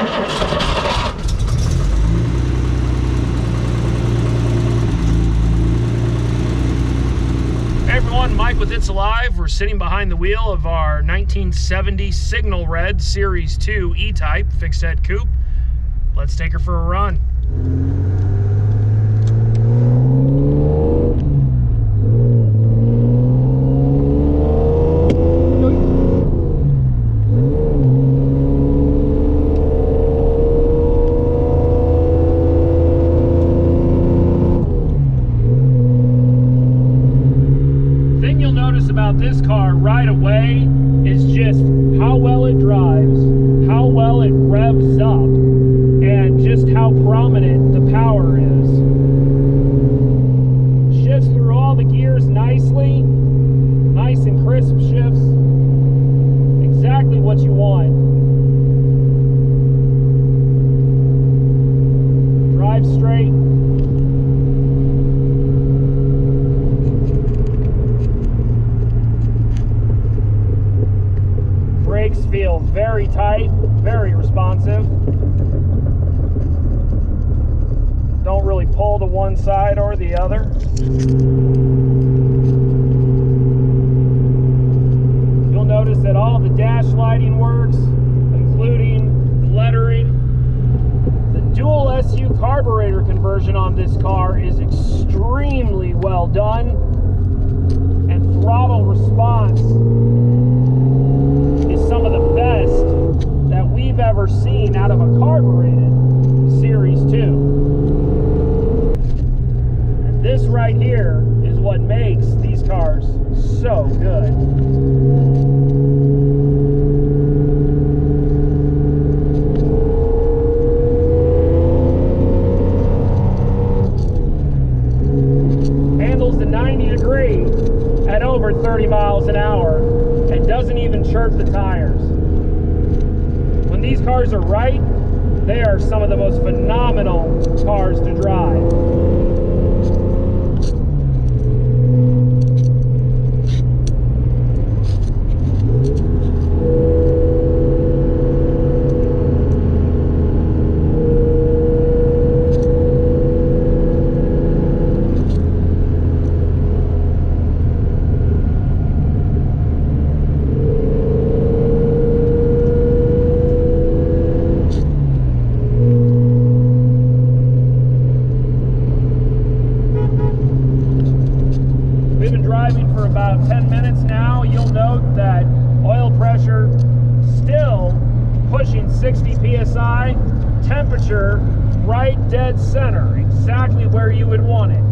Hey everyone, Mike with It's Alive. We're sitting behind the wheel of our 1970 Signal Red Series 2 E-Type fixed head coupe. Let's take her for a run. About this car right away is just how well it drives, how well it revs up, and just how prominent the power is. Shifts through all the gears nicely, nice and crisp shifts, exactly what you want. Drive straight. Brakes feel very tight, very responsive. Don't really pull to one side or the other. You'll notice that all the dash lighting works, including the lettering. The dual SU carburetor conversion on this car is extremely well done, and throttle response is some of the best that we've ever seen out of a carbureted Series 2. And this right here is what makes these cars so good. Handles the 90 degree at over 30 miles an hour and doesn't even chirp the tires. When these cars are right, they are some of the most phenomenal cars to drive. We've been driving for about 10 minutes now. You'll note that oil pressure still pushing 60 psi, temperature right dead center, exactly where you would want it.